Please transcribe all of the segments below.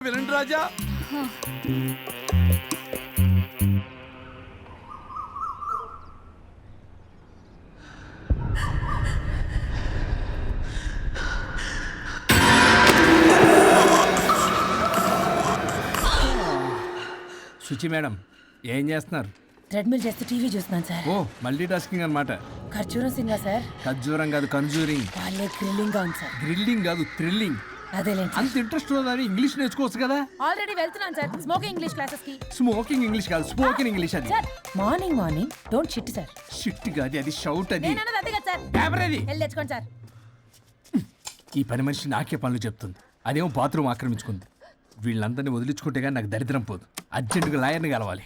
వినండి రాజా. శుచి మేడం ఏం చేస్తున్నారు? ట్రెడ్మిల్ చేస్తూ టీవీ చూస్తున్నాను సార్. ఓ మల్టీ టాస్కింగ్ అనమాట. ఖర్జూరం సినిమా సార్. ఖర్జూరం కాదు కన్జూరింగ్. వాళ్ళే థ్రిల్లింగ్ గా ఉంది సార్. గ్రిల్లింగ్ కాదు థ్రిల్లింగ్. అదేలేండి. అంత ఇంట్రెస్ట్ ఉందని ఇంగ్లీష్ నేర్చుకోవచ్చు కదా. ఆల్రెడీ వెళ్తున్నాను సార్ స్మోకింగ్ ఇంగ్లీష్ క్లాసెస్ కి. స్మోకింగ్ ఇంగ్లీష్ కాదు స్పోకెన్ ఇంగ్లీష్. అది sir morning don't shit sir. Shit కాదు అది షౌట్. అది నేను అన్నది అంతే కదా సార్. కెమెరాది. వెళ్ళి తెచ్చుకోండి సార్. ఈ పని మనిషి నాకే పనులు చెప్తుంది, అదేమో బాత్రూమ్ ఆక్రమించుకుంది. వీళ్ళందరినీ వదిలించుకుంటే కానీ నాకు దరిద్రం పోదు. అర్జెంటుగా లాయర్ని కలవాలి.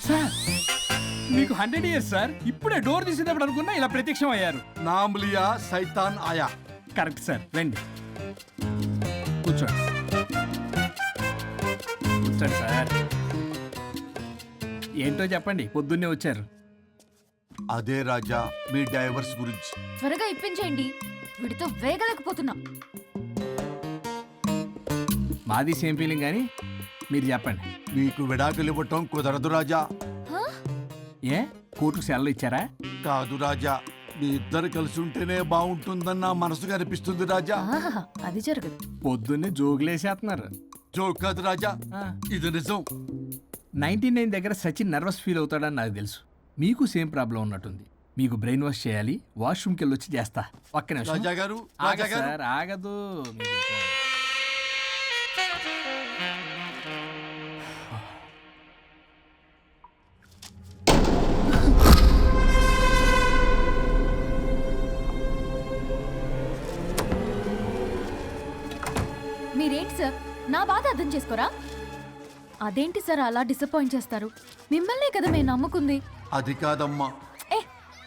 సార్ మీకు 100 years సార్. ఇప్పుడే డోర్ తీసేటప్పుడు అనుకున్నా ఇలా ప్రత్యక్షం అయ్యారు. నామ్ లియా సైతాన్ ఆయా. Correct sir. రండి కూర్చోండి. కూర్చోండి సార్. ఏంటో చెప్పండి, పొద్దున్నే వచ్చారు. అదే రాజా మీ డైవర్స్ గురించి. త్వరగా ఇప్పించేయండి, వీడితో వేగలేకపోతున్నా. మాది సేమ్ ఫీలింగ్ కానీ మీరు చెప్పండి. మీకు విడాకులు ఇవ్వటం కుదరదు రాజా. ఏ కోర్టుకు సెలవు ఇచ్చారా? కాదు రాజా, మీ ఇద్దరు కలిసి ఉంటేనే బాగుంటుందన్న మనసుకు అనిపిస్తుంది రాజా. ఆహాహా, అది జరగదు. పొద్దున్నే జోగులేసేస్తున్నారు. జోక్ కాదు రాజా, ఇది నిజం. 99 దగ్గర సచిన్ నర్వస్ ఫీల్ అవుతాడని నాకు తెలుసు. మీకు సేమ్ ప్రాబ్లం ఉన్నట్టుంది. మీకు బ్రెయిన్ వాష్ చేయాలి. వాష్రూమ్కి వెళ్ళి వచ్చి చేస్తా. ఒక్క నిమిషం. రాజా గారు, రాజా ఆగదు గారు. సార్ ఆగదు. మీరేంటి సార్ నా బాధ అర్థం చేసుకోరా? అదేంటి సార్ అలా డిసప్పాయింట్ చేస్తారు? మిమ్మల్నే కదా మేము నమ్ముకుంది. అది కాదమ్మా. ఏ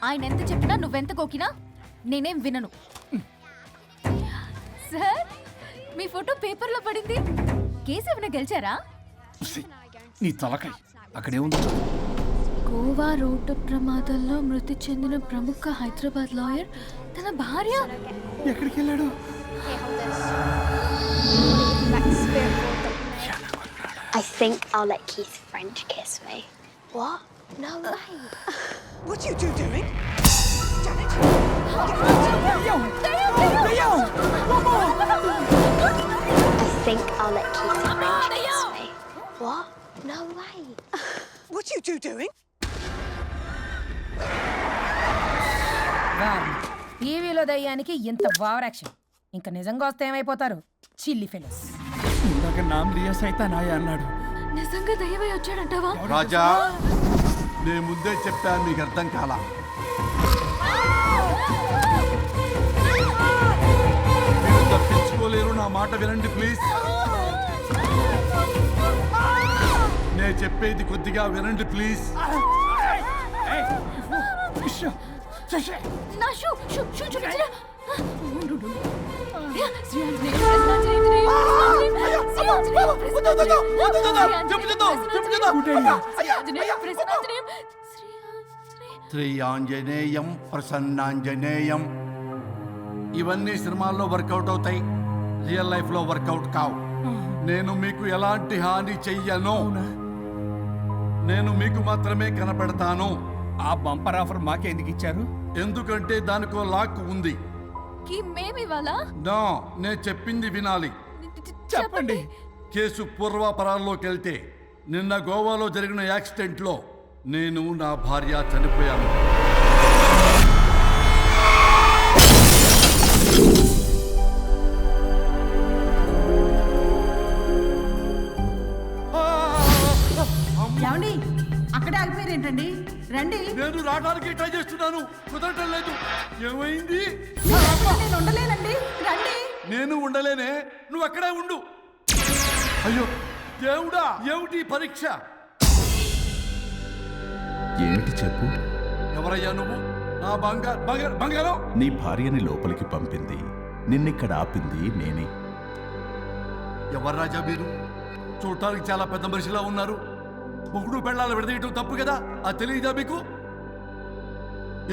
ఆయన ఎంత చెప్పినా నువ్వెంత కోకినా నేనేం వినను. సార్ మీ ఫోటో పేపర్లో పడింది. కేసు ఏమైనా గెలిచారా? నీ తలకాయ అక్కడే ఉంది. గోవా రోడ్డు ప్రమాదంలో మృతి చెందిన ప్రముఖ హైదరాబాద్ లాయర్ తన భార్య ఎక్కడికి వెళ్ళాడు? I think I'll let Keith French kiss me. What? No way. What are you two doing? Janet? I think I'll let Keith French kiss me. What? No way. What are you two doing? టీవీలో దయ్యానికి ఇంత over action. ఇంకా నిజంగా వస్తే ఏమైపోతారు? చిల్లి fellows. ఇందాక నామ్ లియా సైతాన్ ఆయా అన్నాడు. నిజంగా దయ్యమై వచ్చాడంటావా? రాజా నేను ముందే చెప్పాను, మీకు అర్థం కాలా. మీరు తప్పించుకోలేరు, నా మాట వినండి ప్లీజ్. నేను చెప్పేది కొద్దిగా వినండి ప్లీజ్. నా షూ చూపించరా? శ్రీ ఆంజనేయం ప్రసన్నాంజనేయం. ఇవన్నీ సినిమాల్లో వర్కౌట్ అవుతాయి, రియల్ లైఫ్ లో వర్కౌట్ కావు. నేను మీకు ఎలాంటి హాని చెయ్యను. నేను మీకు మాత్రమే కనపడతాను. ఆ బంపర్ ఆఫర్ మాకే ఎందుకు ఇచ్చారు? ఎందుకంటే దానికో లాక్ ఉంది. మేమివాలా? నా నేను చెప్పింది వినాలి. చెప్పండి. కేసు పూర్వాపరాల్లోకి వెళ్తే నిన్న గోవాలో జరిగిన యాక్సిడెంట్లో నేను నా భార్య చనిపోయాను. ఏమండి అక్కడే ఆగిపోయారు ఏంటండి? రండి. నేను రావడానికి ట్రై చేస్తున్నాను, కుదరటం లేదు. ఏమైంది? నేను ఉండలేనండి, రండి. నేను ఉండలేనే, నువ్వు అక్కడే ఉండు. అయ్యో దేవుడా, ఏమిటి పరీక్ష? ఏమిటి చెప్పు? ఎవరయ్యా నువ్వు? నా బంగారం. నీ భార్యని లోపలికి పంపింది, నిన్నిక్కడ ఆపింది నేనే. ఎవరు రాజా మీరు? చూడటానికి చాలా పెద్ద మనిషిలా ఉన్నారు. మొగుడు పెళ్ళాలు విడదీయటం తప్పు కదా, అది తెలియదా మీకు?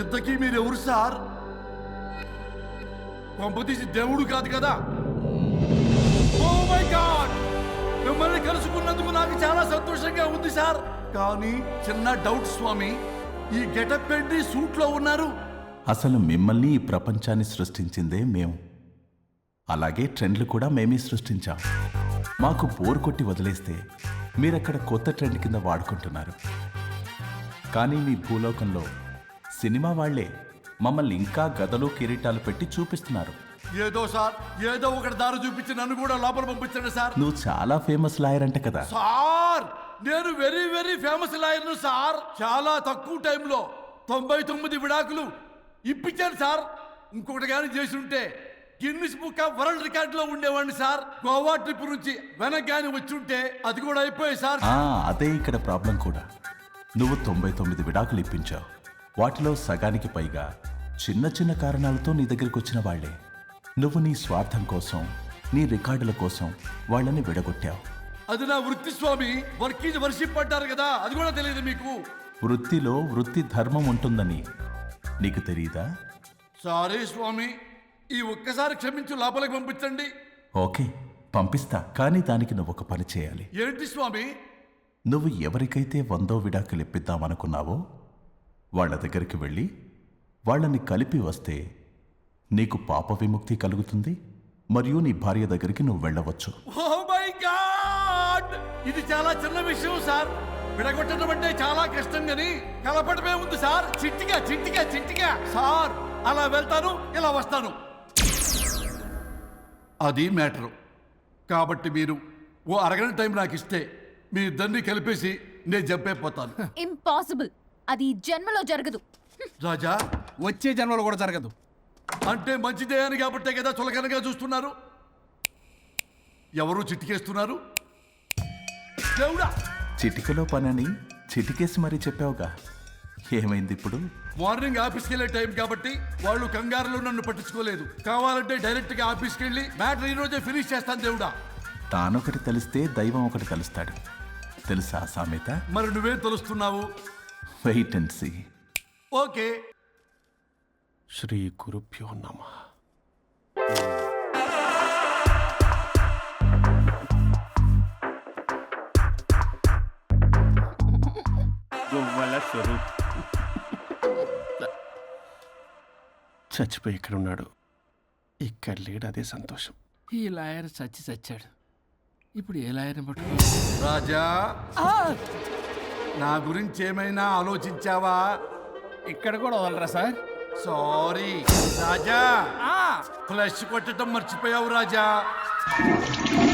ఇంతకీ మీరు ఎవరు సార్? పంపతీసి దేవుడు కాదు కదా. ఓ మై గాడ్, మిమ్మల్ని కలుసుకున్నందుకు నాకు చాలా సంతోషంగా ఉంది సార్. కానీ చిన్న డౌట్ స్వామి, ఈ గెటప్ ఏంటి సూట్ లో ఉన్నారు? అసలు మిమ్మల్ని ఈ ప్రపంచాన్ని సృష్టించిందే మేము. అలాగే ట్రెండ్లు కూడా మేమే సృష్టించాం. మాకు బోర్ కొట్టి వదిలేస్తే మీరక్కడ కొత్త ట్రెండ్ కింద వాడుకుంటున్నారు. కానీ మీ భూలోకంలో సినిమా వాళ్లే మమ్మల్ని ఇంకా గదలు కిరీటాలు పెట్టి చూపిస్తున్నారు. ఏదో సార్, ఏదో ఒకటి దారి చూపించి నన్ను కూడా లోపల పంపించండి సార్. నువ్వు చాలా ఫేమస్ లాయర్ అంట కదా. సార్, నేను వెరీ వెరీ ఫేమస్ లాయర్ను సార్. చాలా తక్కువ టైంలో 99 విడాకులు ఇప్పించాను సార్. ఇంకొకటి కానీ చేసి ఉంటే Guinness book of world record లో ఉండేవాడిని సార్. గోవా ట్రిప్ నుంచి వెనక్ కానీ వచ్చి ఉంటే అది కూడా అయిపోయాయి సార్. అదే ఇక్కడ ప్రాబ్లం కూడా. నువ్వు 99 విడాకులు ఇప్పించావు. వాటిలో సగానికి పైగా చిన్న చిన్న కారణాలతో నీ దగ్గరికి వచ్చిన వాళ్లే. నువ్వు నీ స్వార్థం కోసం, నీ రికార్డుల కోసం వాళ్ళని విడగొట్టావు. అది నా వృత్తి స్వామి. వర్క్ ఈజ్ వర్షిప్ అంటారు కదా, అది కూడా తెలియదు మీకు. వృత్తిలో వృత్తి ధర్మం ఉంటుందని నీకు తెలియదా? సారీ స్వామి, ఈ ఒక్కసారి క్షమించు, లోపలికి పంపించండి. ఓకే, పంపిస్తా. కానీ దానికి నువ్వు ఒక పని చేయాలి. ఏంటి స్వామి? నువ్వు ఎవరికైతే 100వ విడాకులు ఇప్పిద్దామనుకున్నావో వాళ్ళ దగ్గరికి వెళ్ళి వాళ్ళని కలిపి వస్తే నీకు పాప విముక్తి కలుగుతుంది. మరియు నీ భార్య దగ్గరికి నువ్వు వెళ్ళవచ్చు. ఓ మై గాడ్, ఇది చాలా చిన్న విషయం సార్. విడగొట్టడం అంటే చాలా కష్టం గని కలపడమే ఉంది సార్. చిట్టిగా చిట్టిగా చిట్టిగా సార్. అలా వెళ్తాను, ఇలా వస్తాను. అది మ్యాటరు. కాబట్టి మీరు ఓ అరగంట టైం నాకు ఇస్తే మీ ఇద్దరిని కలిపేసి నేను జంపైపోతాను. ఇంపాసిబుల్. అది ఈ జన్మలో జరగదు. రాజా, వచ్చే జన్మలో కూడా జరగదు. అంటే మంచిదే అని కాబట్టే కదా చులకనగా చూస్తున్నారు. ఎవరు చిట్టికేస్తున్నారు? దేవుడా, చిటికలో పనని చిటికేసి మరీ చెప్పావుగా. ఏమైంది ఇప్పుడు? మార్నింగ్ ఆఫీస్కి వెళ్ళే టైం కాబట్టి వాళ్ళు కంగారులో నన్ను పట్టించుకోలేదు. కావాలంటే డైరెక్ట్ గా ఆఫీస్కి వెళ్ళి మ్యాటర్ ఈ రోజే ఫినిష్ చేస్తాను. దేవుడా, తానొకటి తెలిస్తే దైవం ఒకటి కలుస్తాడు. తెలుసా సామెత? మరి నువ్వేం తెలుస్తున్నావు? Wait and see. ఓకే. శ్రీ గురుభ్యో నమః. గొవ్వల స్వరూప్ చచ్చిపోయి ఇక్కడ ఉన్నాడు. ఇక్కడ లేడు, అదే సంతోషం. ఈ లాయర్ చచ్చాడు. ఇప్పుడు ఏ లాయర్ని పట్టుకో? రాజా, నా గురించి ఏమైనా ఆలోచించావా? ఇక్కడ కూడా వదలరా సార్? సారీ రాజా, ఫ్లష్ కొట్టడం మర్చిపోయావు రాజా.